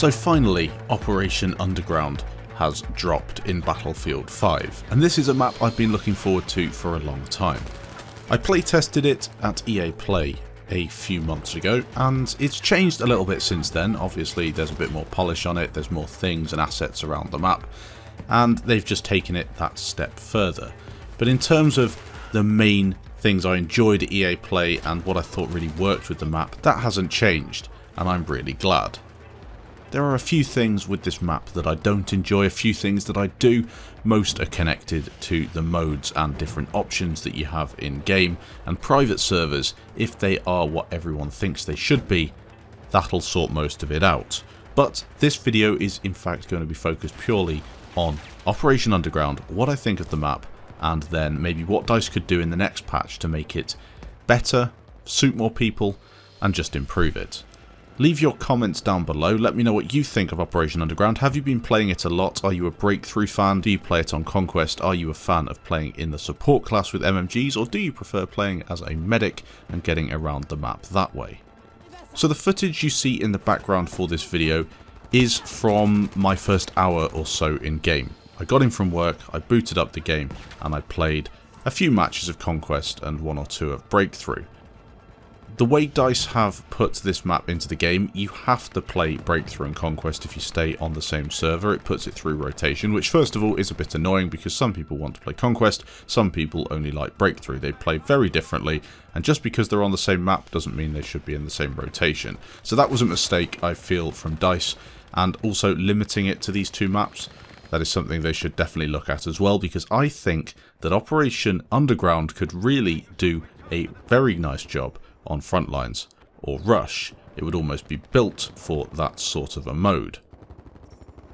So finally, Operation Underground has dropped in Battlefield 5, and this is a map I've been looking forward to for a long time. I playtested it at EA Play a few months ago, and it's changed a little bit since then. Obviously there's a bit more polish on it, there's more things and assets around the map, and they've just taken it that step further. But in terms of the main things I enjoyed at EA Play and what I thought really worked with the map, that hasn't changed, and I'm really glad. There are a few things with this map that I don't enjoy, a few things that I do. Most are connected to the modes and different options that you have in game, and private servers, if they are what everyone thinks they should be, that'll sort most of it out. But this video is in fact going to be focused purely on Operation Underground, what I think of the map, and then maybe what DICE could do in the next patch to make it better, suit more people, and just improve it. Leave your comments down below, let me know what you think of Operation Underground. Have you been playing it a lot? Are you a Breakthrough fan? Do you play it on Conquest? Are you a fan of playing in the support class with MMGs, or do you prefer playing as a medic and getting around the map that way? So the footage you see in the background for this video is from my first hour or so in game. I got in from work, I booted up the game, and I played a few matches of Conquest and one or two of Breakthrough. The way DICE have put this map into the game, you have to play Breakthrough and Conquest if you stay on the same server. It puts it through rotation, which first of all is a bit annoying because some people want to play Conquest, some people only like Breakthrough. They play very differently, and just because they're on the same map doesn't mean they should be in the same rotation. So that was a mistake, I feel, from DICE, and also limiting it to these two maps. That is something they should definitely look at as well, because I think that Operation Underground could really do a very nice job on Frontlines or Rush. It would almost be built for that sort of a mode.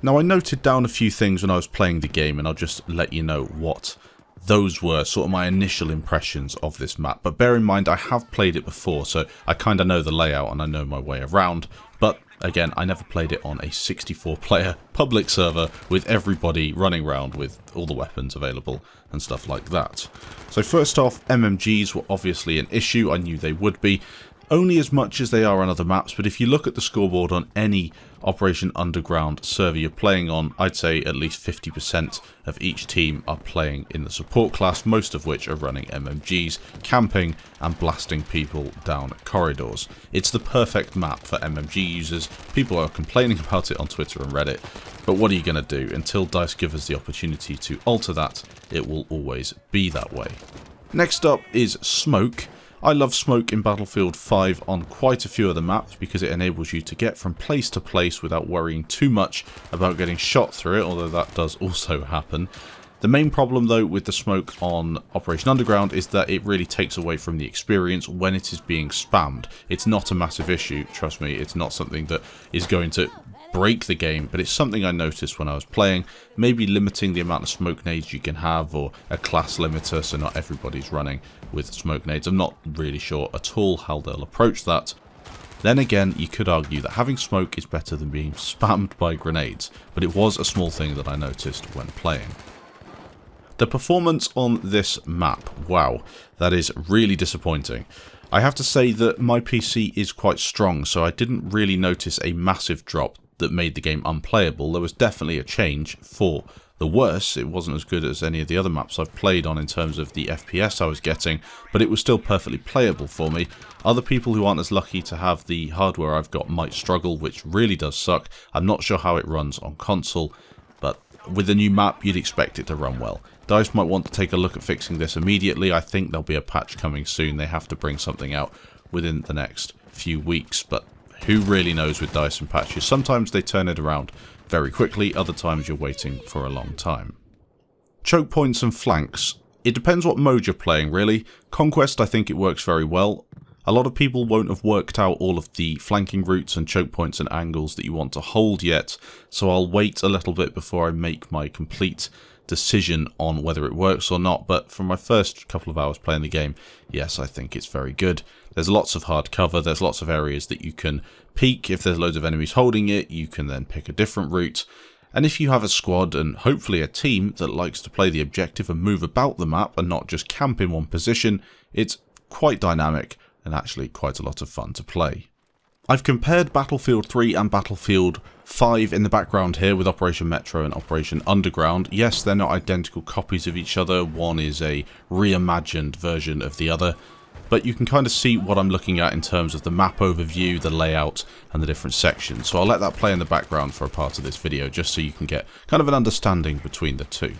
Now I noted down a few things when I was playing the game, and I'll just let you know what those were, sort of my initial impressions of this map. But bear in mind I have played it before, so I kind of know the layout and I know my way around. But again, I never played it on a 64 player public server with everybody running around with all the weapons available and stuff like that. So first off, MMGs were obviously an issue. I knew they would be, only as much as they are on other maps, but if you look at the scoreboard on any Operation Underground server you're playing on, I'd say at least 50% of each team are playing in the support class, most of which are running MMGs, camping and blasting people down corridors. It's the perfect map for MMG users. People are complaining about it on Twitter and Reddit, but what are you going to do? Until DICE give us the opportunity to alter that, it will always be that way. Next up is smoke. I love smoke in Battlefield 5 on quite a few of the maps because it enables you to get from place to place without worrying too much about getting shot through it, although that does also happen. The main problem though with the smoke on Operation Underground is that it really takes away from the experience when it is being spammed. It's not a massive issue, trust me, it's not something that is going to break the game, but it's something I noticed when I was playing. Maybe limiting the amount of smoke nades you can have, or a class limiter so not everybody's running with smoke nades. I'm not really sure at all how they'll approach that. Then again, you could argue that having smoke is better than being spammed by grenades, but it was a small thing that I noticed when playing. The performance on this map, wow, that is really disappointing. I have to say that my PC is quite strong, so I didn't really notice a massive drop that made the game unplayable. There was definitely a change for the worse. It wasn't as good as any of the other maps I've played on in terms of the FPS I was getting, but it was still perfectly playable for me. Other people who aren't as lucky to have the hardware I've got might struggle, which really does suck. I'm not sure how it runs on console, but with the new map you'd expect it to run well. DICE might want to take a look at fixing this immediately. I think there'll be a patch coming soon. They have to bring something out within the next few weeks, but who really knows with DICE and patches? Sometimes they turn it around very quickly, other times you're waiting for a long time. Choke points and flanks. It depends what mode you're playing, really. Conquest, I think it works very well. A lot of people won't have worked out all of the flanking routes and choke points and angles that you want to hold yet, so I'll wait a little bit before I make my complete decision on whether it works or not, but from my first couple of hours playing the game, yes, I think it's very good. There's lots of hard cover, there's lots of areas that you can peek. If there's loads of enemies holding it, you can then pick a different route. And if you have a squad and hopefully a team that likes to play the objective and move about the map and not just camp in one position, it's quite dynamic and actually quite a lot of fun to play. I've compared Battlefield 3 and Battlefield 5 in the background here with Operation Metro and Operation Underground. Yes, they're not identical copies of each other. One is a reimagined version of the other. But you can kind of see what I'm looking at in terms of the map overview, the layout, and the different sections. So I'll let that play in the background for a part of this video, just so you can get kind of an understanding between the two.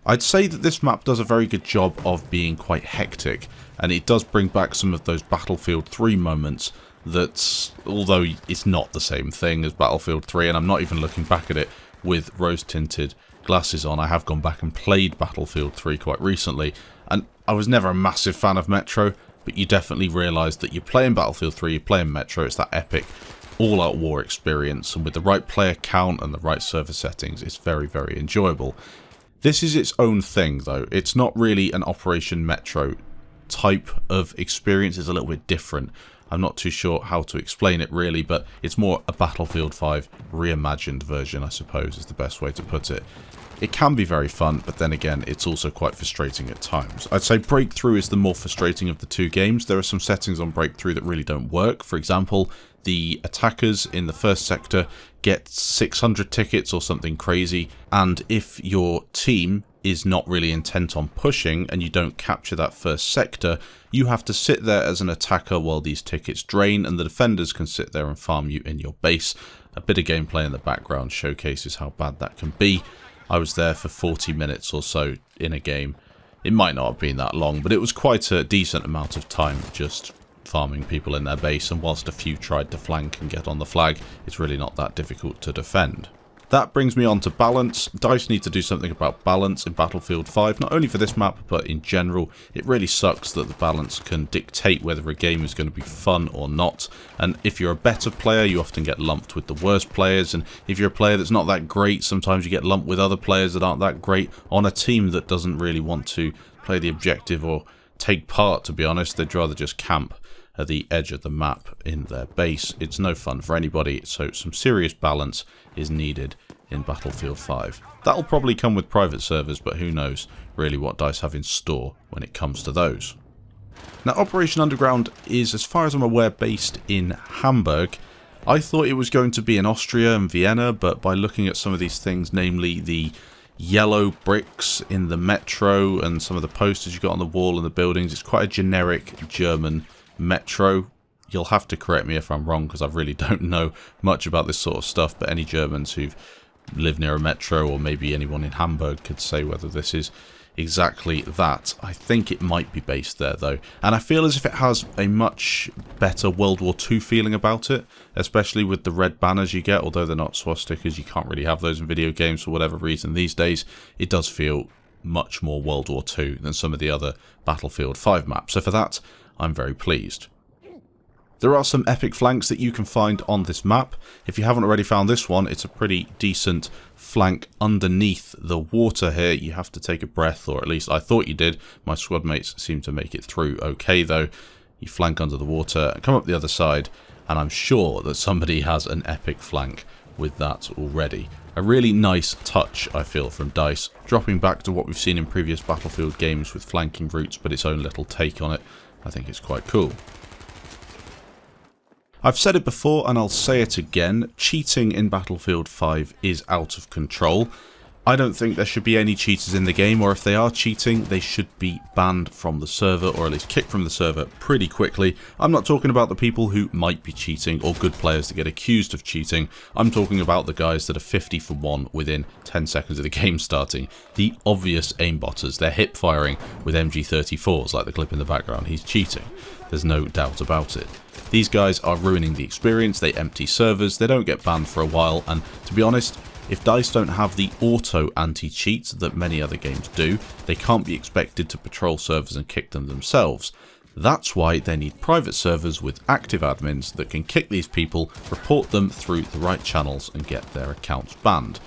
I'd say that this map does a very good job of being quite hectic, and it does bring back some of those Battlefield 3 moments that, although it's not the same thing as Battlefield 3, and I'm not even looking back at it with rose-tinted glasses on, I have gone back and played Battlefield 3 quite recently, and I was never a massive fan of Metro, but you definitely realise that you're playing Battlefield 3, you're playing Metro, it's that epic all-out war experience, and with the right player count and the right server settings, it's very, very enjoyable. This is its own thing, though. It's not really an Operation Metro type of experience. It's a little bit different. I'm not too sure how to explain it, really, but it's more a Battlefield 5 reimagined version, I suppose, is the best way to put it. It can be very fun, but then again, it's also quite frustrating at times. I'd say Breakthrough is the more frustrating of the two games. There are some settings on Breakthrough that really don't work. For example, the attackers in the first sector get 600 tickets or something crazy, and if your team is not really intent on pushing and you don't capture that first sector, you have to sit there as an attacker while these tickets drain, and the defenders can sit there and farm you in your base. A bit of gameplay in the background showcases how bad that can be. I was there for 40 minutes or so in a game. It might not have been that long, but it was quite a decent amount of time just farming people in their base, and whilst a few tried to flank and get on the flag, it's really not that difficult to defend. That brings me on to balance. DICE need to do something about balance in Battlefield 5, not only for this map, but in general. It really sucks that the balance can dictate whether a game is going to be fun or not, and if you're a better player, you often get lumped with the worst players, and if you're a player that's not that great, sometimes you get lumped with other players that aren't that great on a team that doesn't really want to play the objective or take part, to be honest. They'd rather just camp at the edge of the map in their base. It's no fun for anybody, so some serious balance is needed in Battlefield 5. That'll probably come with private servers, but who knows really what DICE have in store when it comes to those. Now, Operation Underground is, as far as I'm aware, based in Hamburg. I thought it was going to be in Austria and Vienna, but by looking at some of these things, namely the yellow bricks in the metro and some of the posters you've got on the wall and the buildings, it's quite a generic German metro. You'll have to correct me if I'm wrong, because I really don't know much about this sort of stuff, but any Germans who've lived near a metro, or maybe anyone in Hamburg, could say whether this is exactly that. I think it might be based there, though, and I feel as if it has a much better World War II feeling about it, especially with the red banners you get. Although they're not swastikas, you can't really have those in video games for whatever reason these days. It does feel much more World War II than some of the other Battlefield 5 maps, so for that I'm very pleased. There are some epic flanks that you can find on this map. If you haven't already found this one, it's a pretty decent flank underneath the water here. You have to take a breath, or at least I thought you did. My squad mates seem to make it through okay, though. You flank under the water, come up the other side, and I'm sure that somebody has an epic flank with that already. A really nice touch, I feel, from DICE, dropping back to what we've seen in previous Battlefield games with flanking routes, but its own little take on it. I think it's quite cool. I've said it before and I'll say it again, cheating in Battlefield 5 is out of control. I don't think there should be any cheaters in the game, or if they are cheating, they should be banned from the server, or at least kicked from the server pretty quickly. I'm not talking about the people who might be cheating, or good players that get accused of cheating. I'm talking about the guys that are 50 for 1 within 10 seconds of the game starting. The obvious aimbotters. They're hip firing with MG34s, like the clip in the background. He's cheating. There's no doubt about it. These guys are ruining the experience. They empty servers, they don't get banned for a while, and to be honest, if DICE don't have the auto anti-cheat that many other games do, they can't be expected to patrol servers and kick them themselves. That's why they need private servers with active admins that can kick these people, report them through the right channels, and get their accounts banned.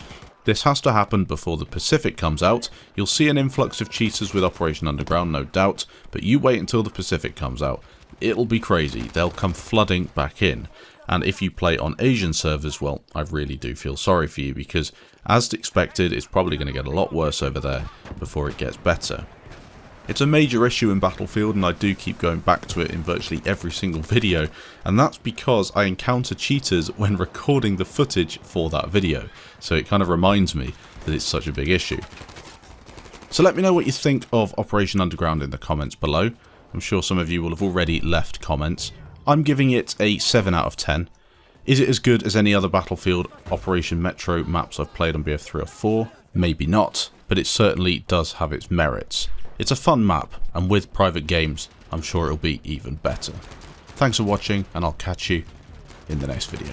This has to happen before the Pacific comes out. You'll see an influx of cheaters with Operation Underground, no doubt, but you wait until the Pacific comes out. It'll be crazy. They'll come flooding back in. And if you play on Asian servers, well, I really do feel sorry for you, because as expected, it's probably going to get a lot worse over there before it gets better. It's a major issue in Battlefield, and I do keep going back to it in virtually every single video, and that's because I encounter cheaters when recording the footage for that video, so it kind of reminds me that it's such a big issue. So let me know what you think of Operation Underground in the comments below. I'm sure some of you will have already left comments. I'm giving it a 7 out of 10. Is it as good as any other Battlefield Operation Metro maps I've played on BF3 or 4? Maybe not, but it certainly does have its merits. It's a fun map, and with private games, I'm sure it'll be even better. Thanks for watching, and I'll catch you in the next video.